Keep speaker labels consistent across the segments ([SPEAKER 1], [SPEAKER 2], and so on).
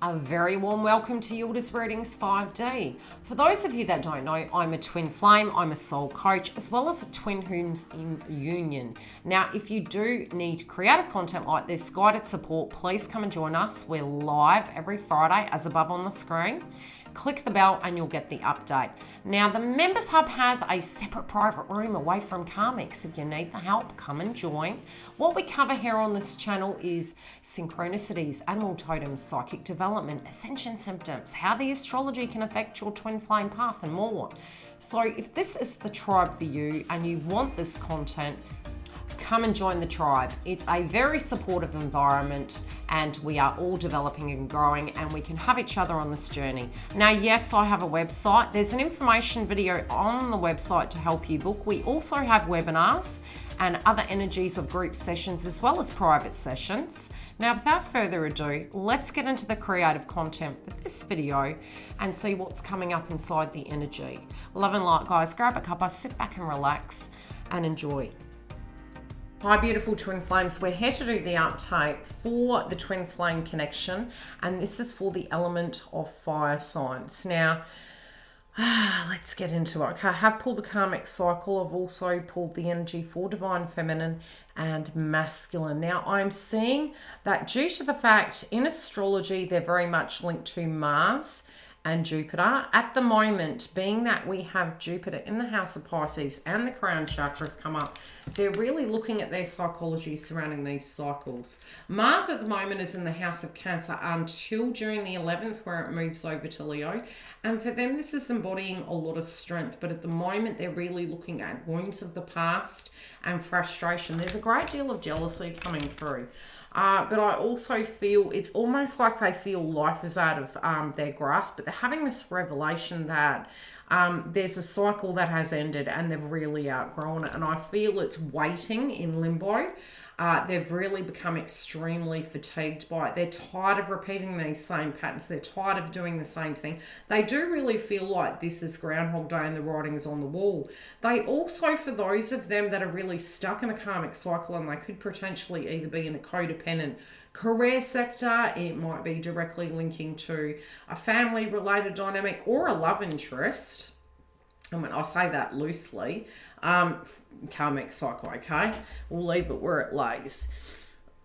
[SPEAKER 1] A very warm welcome to Yildiz Readings 5D. For those of you that don't know, I'm a twin flame, I'm a soul coach, as well as a twin who's in union. Now, if you do need creative content like this, guided support, please come and join us. We're live every Friday, as above on the screen. Click the bell and you'll get the update. Now, the Members Hub has a separate private room away from Karmics. If you need the help, come and join. What we cover here on this channel is synchronicities, animal totems, psychic development, ascension symptoms, how the astrology can affect your twin flame path, and more. So if this is the tribe for you and you want this content, come and join the tribe. It's a very supportive environment and we are all developing and growing, and we can have each other on this journey. Now, yes, I have a website. There's an information video on the website to help you book. We also have webinars and other energies of group sessions as well as private sessions. Now, without further ado, let's get into the creative content for this video and see what's coming up inside the energy. Love and light, guys. Grab a cuppa, sit back and relax and enjoy. Hi beautiful twin flames, we're here to do the update for the twin flame connection, and this is for the element of fire signs. Now, let's get into it. Okay, I have pulled the karmic cycle. I've also pulled the energy for divine feminine and masculine. Now, I'm seeing that due to the fact in astrology, they're very much linked to Mars and Jupiter. At the moment, being that we have Jupiter in the house of Pisces and the crown chakras come up, they're really looking at their psychology surrounding these cycles. Mars at the moment is in the house of Cancer until June the 11th, where it moves over to Leo. And for them, this is embodying a lot of strength. But at the moment, they're really looking at wounds of the past and frustration. There's a great deal of jealousy coming through. But I also feel it's almost like they feel life is out of their grasp, but they're having this revelation that there's a cycle that has ended and they've really outgrown it. And I feel it's waiting in limbo. They've really become extremely fatigued by it. They're tired of repeating these same patterns. They're tired of doing the same thing. They do really feel like this is Groundhog Day and the writing is on the wall. They also, for those of them that are really stuck in a karmic cycle, and they could potentially either be in a codependent career sector, it might be directly linking to a family related dynamic or a love interest. I mean, I say that loosely, karmic cycle, okay? We'll leave it where it lays.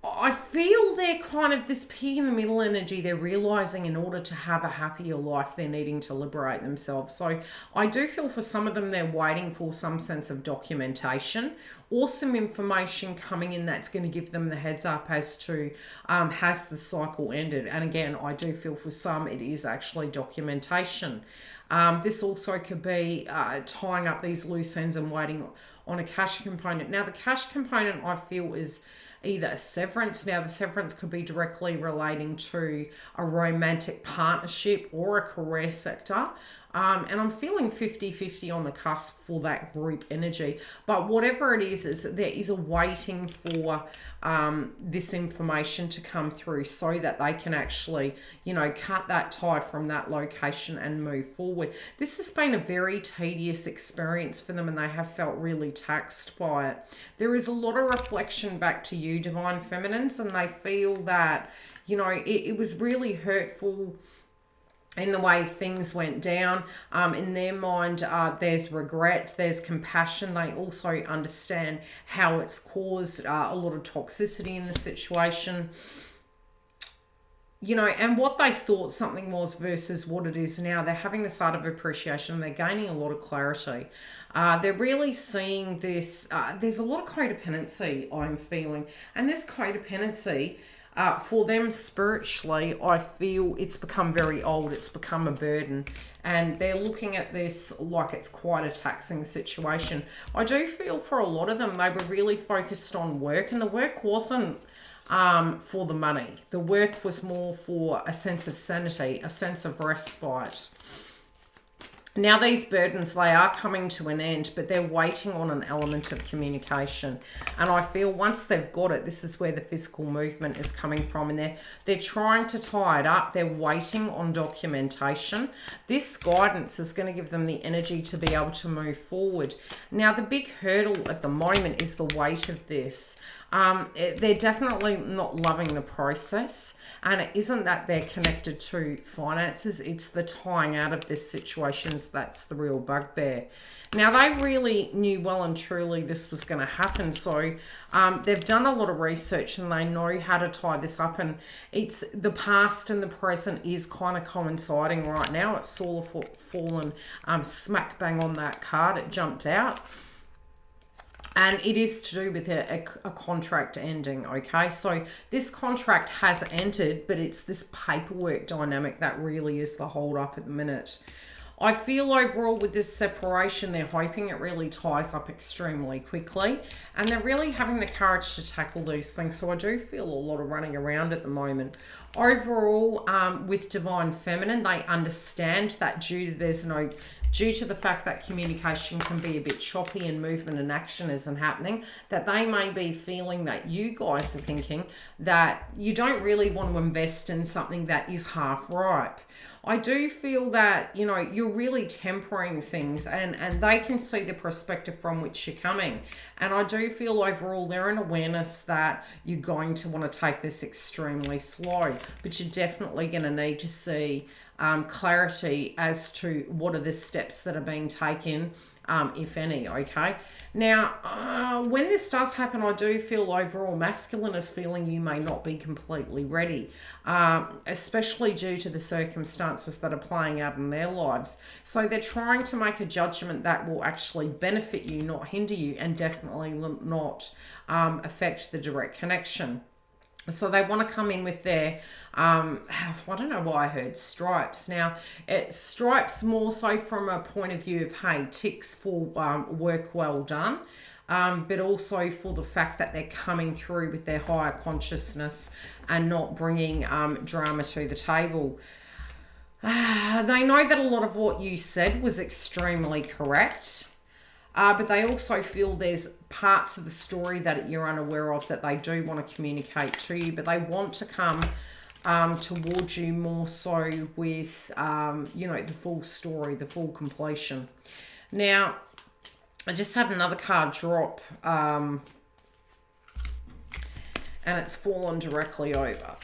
[SPEAKER 1] I feel they're kind of this pig in the middle energy. They're realizing in order to have a happier life, they're needing to liberate themselves. So I do feel for some of them, they're waiting for some sense of documentation or some information coming in that's going to give them the heads up as to has the cycle ended. And again, I do feel for some, it is actually documentation. This also could be tying up these loose ends and waiting on a cash component. Now, the cash component I feel is either a severance. Now, the severance could be directly relating to a romantic partnership or a career sector. And I'm feeling 50-50 on the cusp for that group energy. But whatever it is there is a waiting for this information to come through so that they can actually, you know, cut that tie from that location and move forward. This has been a very tedious experience for them and they have felt really taxed by it. There is a lot of reflection back to you, divine feminines, and they feel that, you know, it was really hurtful in the way things went down. In their mind, there's regret, there's compassion. They also understand how it's caused a lot of toxicity in the situation. You know, and what they thought something was versus what it is now. They're having this art of appreciation. They're gaining a lot of clarity. They're really seeing this. There's a lot of codependency I'm feeling. And this codependency, for them spiritually, I feel it's become very old. It's become a burden. And they're looking at this like it's quite a taxing situation. I do feel for a lot of them, they were really focused on work. And the work wasn't for the money. The work was more for a sense of sanity, a sense of respite. Now these burdens, they are coming to an end, but they're waiting on an element of communication. And I feel once they've got it, this is where the physical movement is coming from. And they're trying to tie it up. They're waiting on documentation. This guidance is going to give them the energy to be able to move forward. Now the big hurdle at the moment is the weight of this. They're definitely not loving the process. And it isn't that they're connected to finances, it's the tying out of this situations that's the real bugbear. Now, they really knew well and truly this was going to happen. So they've done a lot of research and they know how to tie this up. And it's the past and the present is kind of coinciding right now. It's sort of fallen smack bang on that card. It jumped out. And it is to do with a contract ending, okay? So this contract has ended, but it's this paperwork dynamic that really is the hold up at the minute. I feel overall with this separation, they're hoping it really ties up extremely quickly. And they're really having the courage to tackle these things. So I do feel a lot of running around at the moment. Overall, with Divine Feminine, they understand that due to the fact that communication can be a bit choppy and movement and action isn't happening, that they may be feeling that you guys are thinking that you don't really want to invest in something that is half ripe. I do feel that, you know, you're really tempering things and they can see the perspective from which you're coming. And I do feel overall they're in awareness that you're going to want to take this extremely slow, but you're definitely going to need to see clarity as to what are the steps that are being taken, if any, okay? Now, when this does happen, I do feel overall masculine is feeling you may not be completely ready, especially due to the circumstances that are playing out in their lives. So they're trying to make a judgment that will actually benefit you, not hinder you, and definitely not affect the direct connection. So they want to come in with their, I don't know why I heard stripes. Now, it's stripes more so from a point of view of, hey, ticks for work well done, but also for the fact that they're coming through with their higher consciousness and not bringing drama to the table. They know that a lot of what you said was extremely correct. But they also feel there's parts of the story that you're unaware of that they do want to communicate to you, but they want to come towards you more so with, you know, the full story, the full completion. Now, I just had another card drop, and it's fallen directly over.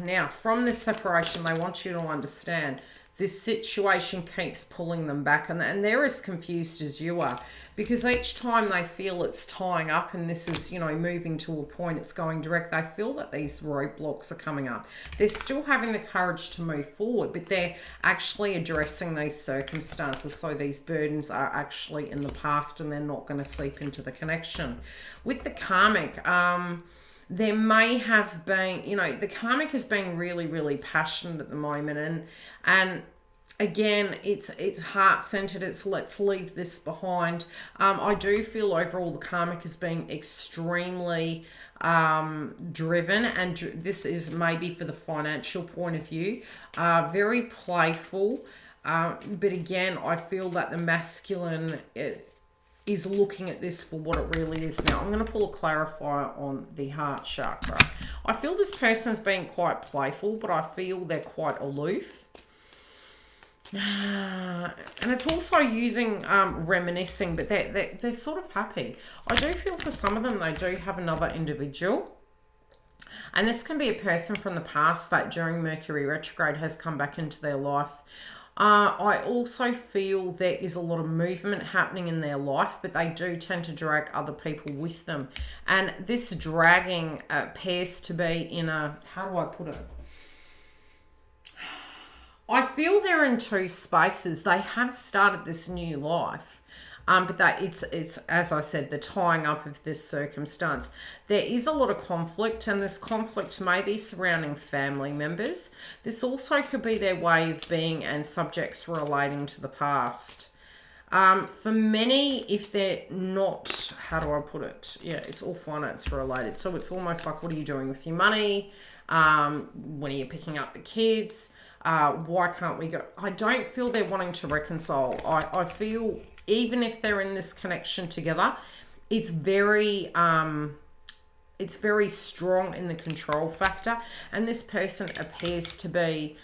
[SPEAKER 1] Now, from this separation, they want you to understand this situation keeps pulling them back, and they're as confused as you are, because each time they feel it's tying up and this is, you know, moving to a point, it's going direct, they feel that these roadblocks are coming up. They're still having the courage to move forward, but they're actually addressing these circumstances, so these burdens are actually in the past and they're not going to seep into the connection. With the karmic, there may have been, you know, the karmic is being really, really passionate at the moment, and again, it's heart-centered. It's let's leave this behind. I do feel overall the karmic is being extremely driven, and this is maybe for the financial point of view, very playful. But again, I feel that the masculine is looking at this for what it really is. Now, I'm going to pull a clarifier on the heart chakra. I feel this person's being quite playful, but I feel they're quite aloof. And it's also using reminiscing, but they're sort of happy. I do feel for some of them, they do have another individual. And this can be a person from the past that during Mercury retrograde has come back into their life. I also feel there is a lot of movement happening in their life, but they do tend to drag other people with them. And this dragging appears to be in a, how do I put it? I feel they're in two spaces. They have started this new life. But that it's as I said, the tying up of this circumstance. There is a lot of conflict, and this conflict may be surrounding family members. This also could be their way of being and subjects relating to the past. For many, if they're not, how do I put it? Yeah, it's all finance related. So it's almost like, what are you doing with your money? When are you picking up the kids? Why can't we go? I don't feel they're wanting to reconcile. I feel even if they're in this connection together, it's very strong in the control factor, and this person appears to be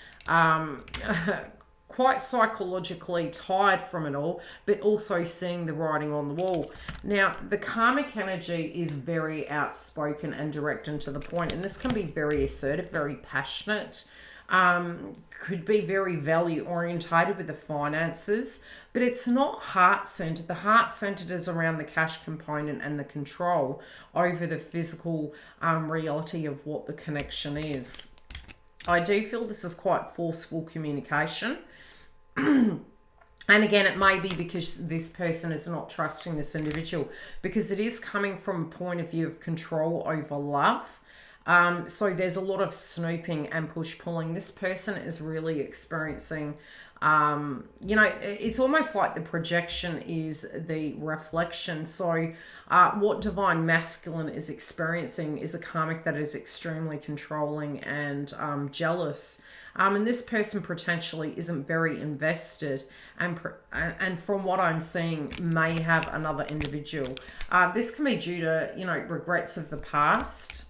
[SPEAKER 1] quite psychologically tired from it all, but also seeing the writing on the wall. Now, the karmic energy is very outspoken and direct and to the point, and this can be very assertive, very passionate, could be very value orientated with the finances, but it's not heart-centered. The heart-centered is around the cash component and the control over the physical reality of what the connection is. I do feel this is quite forceful communication. And again, it may be because this person is not trusting this individual, because it is coming from a point of view of control over love. So there's a lot of snooping and push-pulling. This person is really experiencing, you know, it's almost like the projection is the reflection. So what divine masculine is experiencing is a karmic that is extremely controlling and jealous. And this person potentially isn't very invested, and from what I'm seeing, may have another individual. This can be due to, you know, regrets of the past,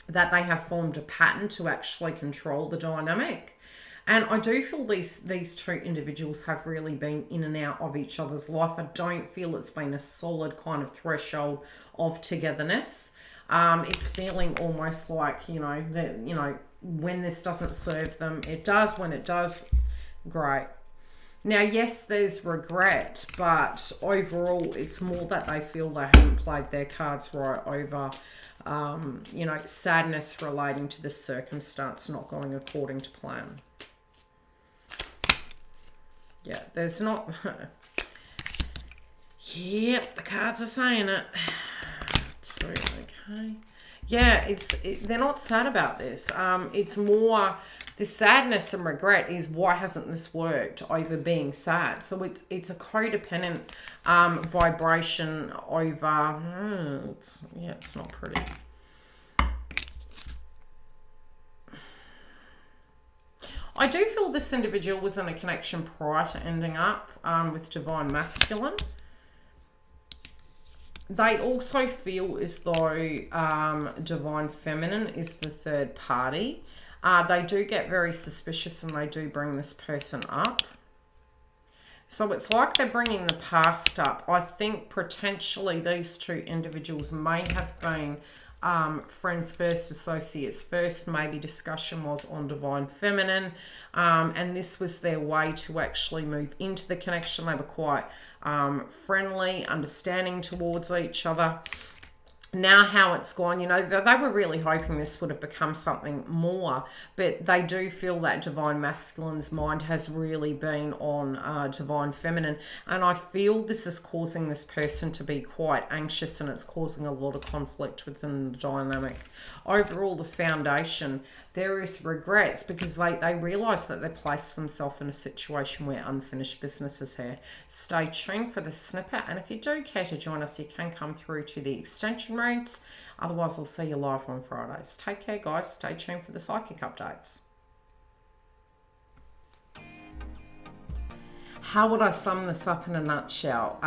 [SPEAKER 1] that they have formed a pattern to actually control the dynamic. And I do feel these two individuals have really been in and out of each other's life. I don't feel it's been a solid kind of threshold of togetherness. It's feeling almost like, you know, that, you know, when this doesn't serve them, it does. When it does, great. Now, yes, there's regret, but overall, it's more that they feel they haven't played their cards right over, you know, sadness relating to this circumstance not going according to plan. Yeah, there's not... Yep, the cards are saying it. Okay. Yeah, they're not sad about this. It's more... The sadness and regret is, why hasn't this worked, over being sad. So it's a codependent vibration over... it's not pretty. I do feel this individual was in a connection prior to ending up with divine masculine. They also feel as though divine feminine is the third party. They do get very suspicious and they do bring this person up. So it's like they're bringing the past up. I think potentially these two individuals may have been friends first, associates first. Maybe discussion was on divine feminine, and this was their way to actually move into the connection. They were quite friendly, understanding towards each other. Now how it's gone, you know, they were really hoping this would have become something more, but they do feel that divine masculine's mind has really been on divine feminine, and I feel this is causing this person to be quite anxious, and it's causing a lot of conflict within the dynamic. Overall, the foundation, there is regrets because they realise that they placed themselves in a situation where unfinished business is here. Stay tuned for the snippet, and if you do care to join us, you can come through to the extension reads. Otherwise, I'll see you live on Fridays. Take care, guys. Stay tuned for the psychic updates. How would I sum this up in a nutshell?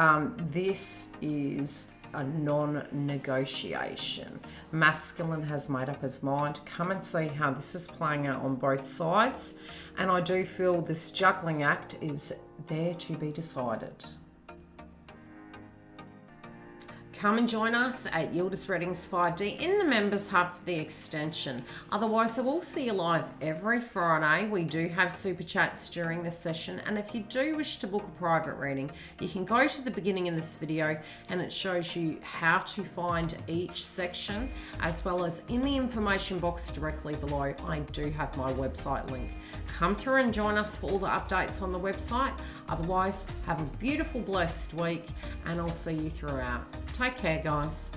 [SPEAKER 1] This is a non-negotiation. Masculine has made up his mind. Come and see how this is playing out on both sides. And I do feel this juggling act is there to be decided. Come and join us at Yildiz Readings 5D in the Members Hub for the extension. Otherwise, I will see you live every Friday. We do have super chats during the session, and if you do wish to book a private reading, you can go to the beginning of this video and it shows you how to find each section, as well as in the information box directly below, I do have my website link. Come through and join us for all the updates on the website. Otherwise, have a beautiful, blessed week, and I'll see you throughout. Take care, guys.